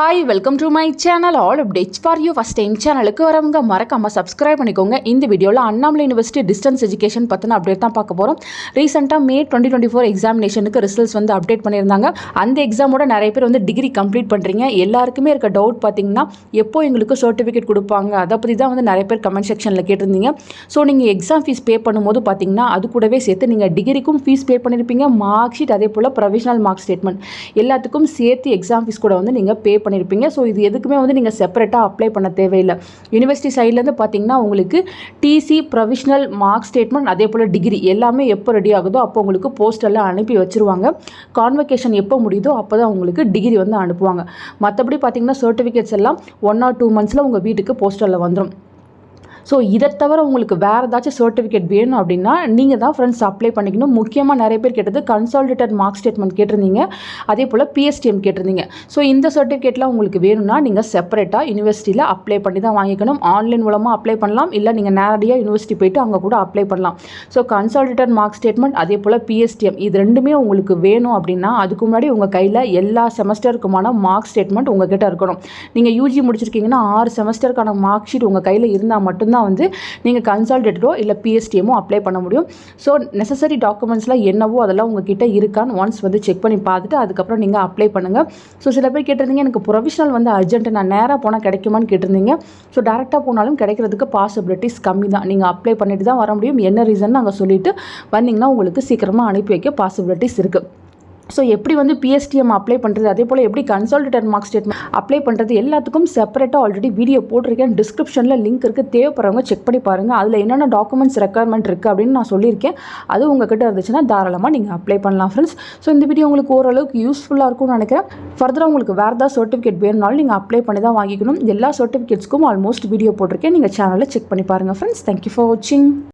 Hi welcome to my channel all updates for you. First time சேனலுக்கு வரவங்க மறக்காமல் subscribe பண்ணிக்கோங்க. இந்த வீடியோவில் அண்ணாமலை யூனிவர்சிட்டி டிஸ்டன்ஸ் எஜுகேஷன் பற்றின அப்டேட் தான் பார்க்க போகிறோம். ரீசெண்டாக May 2024 எக்ஸாமினேஷனுக்கு ரிசல்ட்ஸ் வந்து அப்டேட் பண்ணியிருந்தாங்க. அந்த எக்ஸாமோட நிறைய பேர் வந்து டிகிரி கம்ப்ளீட் பண்ணுறீங்க. எல்லாருக்குமே இருக்க டவுட் பார்த்தீங்கன்னா எப்போ எங்களுக்கு சர்டிஃபிகேட் கொடுப்பாங்க, அதை பற்றி தான் வந்து நிறைய பேர் கமெண்ட் செக்ஷனில் கேட்டிருந்தீங்க. ஸோ நீங்கள் எக்ஸாம் ஃபீஸ் பே பண்ணும்போது பார்த்தீங்கன்னா அது கூடவே சேர்த்து நீங்கள் டிகிரிக்கும் ஃபீஸ் பே பண்ணியிருப்பீங்க, மார்க் ஷீட் அதே போல் ப்ரொவிஷனல் மார்க் ஸ்டேட்மெண்ட் எல்லாத்துக்கும் சேர்த்து எக்ஸாம் ஃபீஸ் கூட வந்து நீங்கள் பே பண்ணியிருப்பீங்க. ஸோ இது எதுக்குமே வந்து நீங்கள் செப்பரேட்டாக அப்ளை பண்ண தேவையில்லை. யூனிவர்சிட்டி சைட்லேருந்து பார்த்தீங்கன்னா உங்களுக்கு டிசி, ப்ரொவிஷனல் மார்க் ஸ்டேட்மெண்ட் அதே போல் டிகிரி எல்லாமே எப்போ ரெடி ஆகுதோ அப்போ உங்களுக்கு போஸ்டெல்லாம் அனுப்பி வச்சுருவாங்க. கான்வெகேஷன் எப்போ முடியுதோ அப்போ தான் உங்களுக்கு டிகிரி வந்து அனுப்புவாங்க. மற்றபடி பார்த்தீங்கன்னா சர்டிஃபிகேட்ஸ் எல்லாம் 1 or 2 months உங்கள் வீட்டுக்கு போஸ்டரில் வந்துடும். ஸோ இதை தவிர உங்களுக்கு வேறு ஏதாச்சும் சர்டிஃபிகேட் வேணும் அப்படின்னா நீங்கள் தான் ஃப்ரெண்ட்ஸ் அப்ளை பண்ணிக்கணும். முக்கியமாக நிறைய பேர் கேட்டது கன்சாலிடேட்டட் மார்க் ஸ்டேட்மெண்ட் கேட்டிருந்தீங்க, அதே போல் பிஎஸ்டிஎம் கேட்டிருந்தீங்க. ஸோ இந்த சர்டிஃபிகேட்லாம் உங்களுக்கு வேணும்னா நீங்கள் செப்பரேட்டாக யூனிவர்சிட்டியில் அப்ளை பண்ணி தான் வாங்கிக்கணும். ஆன்லைன் மூலமாக அப்ளை பண்ணலாம், இல்லை நீங்கள் நேரடியாக யூனிவர்சிட்டி போய்ட்டு அங்கே கூட அப்ளை பண்ணலாம். ஸோ கன்சாலிடேட்டட் மார்க் ஸ்டேட்மெண்ட் அதே போல் பிஎஸ்டிஎம் இது ரெண்டுமே உங்களுக்கு வேணும் அப்படின்னா அதுக்கு முன்னாடி உங்கள் கையில் எல்லா செமஸ்டருக்குமான மார்க் ஸ்டேட்மெண்ட் உங்கள் கிட்ட இருக்கணும். நீங்கள் யூஜி முடிச்சிருக்கீங்கன்னா 6 செமஸ்டருக்கான மார்க் ஷீட் உங்கள் கையில் இருந்தால் மட்டும்தான் வந்து நீங்கள் கன்சாலிடேட்டடோ இல்லை பிஎஸ்டிஎம்மோ அப்ளை பண்ண முடியும். ஸோ நெசசரி டாக்குமெண்ட்ஸ்லாம் என்னவோ அதெல்லாம் உங்ககிட்ட இருக்கான்னு ஒன்ஸ் வந்து செக் பண்ணி பார்த்துட்டு அதுக்கப்புறம் நீங்கள் அப்ளை பண்ணுங்கள். ஸோ சில பேர் கேட்டிருந்தீங்க எனக்கு ப்ரொவிஷனல் வந்து அர்ஜென்ட், நான் நேராக போனால் கிடைக்குமான்னு கேட்டிருந்தீங்க. ஸோ டேரெக்டாக போனாலும் கிடைக்கிறதுக்கு பாசிபிலிட்டிஸ் கம்மி தான். நீங்கள் அப்ளை பண்ணிட்டு தான் வர முடியும். என்ன ரீசன் நாங்கள் சொல்லிவிட்டு வந்தீங்கன்னா உங்களுக்கு சீக்கிரமாக அனுப்பி வைக்க பாசிபிலிட்டிஸ் இருக்குது. ஸோ எப்படி வந்து பிஎஸ்டிஎம் அப்ளை பண்ணுறது, அதே போல் எப்படி கன்சாலிடேட்டட் மார்க் ஸ்டேட்மெண்ட் அப்ளை பண்ணுறது எல்லாத்துக்கும் செப்பரேட்டாக ஆல்ரெடி வீடியோ போட்டிருக்கேன். டிஸ்கிரிப்ஷனில் லிங்க் இருக்குது, தேவைப்படுறவங்க செக் பண்ணி பாருங்கள். அதில் என்னென்ன டாக்குமெண்ட்ஸ் ரெக்குயர்மெண்ட் இருக்குது அப்படின்னு நான் சொல்லியிருக்கேன். அது உங்கள்கிட்ட இருந்துச்சுன்னா தாராளமாக நீங்கள் அப்ளை பண்ணலாம் ஃப்ரெண்ட்ஸ். ஸோ இந்த வீடியோ உங்களுக்கு ஓரளவுக்கு யூஸ்ஃபுல்லாக இருக்கும்னு நினைக்கிறேன். ஃபர்தராக உங்களுக்கு வேறு ஏதாவது சர்டிஃபிகேட் வேணுனாலும் நீங்கள் அப்ளை பண்ணி தான் வாங்கிக்கணும். எல்லா சர்டிஃபிகேட்ஸ்க்கும் ஆல்மோஸ்ட் வீடியோ போட்டிருக்கேன், நீங்கள் சேனலில் செக் பண்ணி பாருங்கள் ஃப்ரெண்ட்ஸ். தேங்க்யூ ஃபார் வாட்சிங்.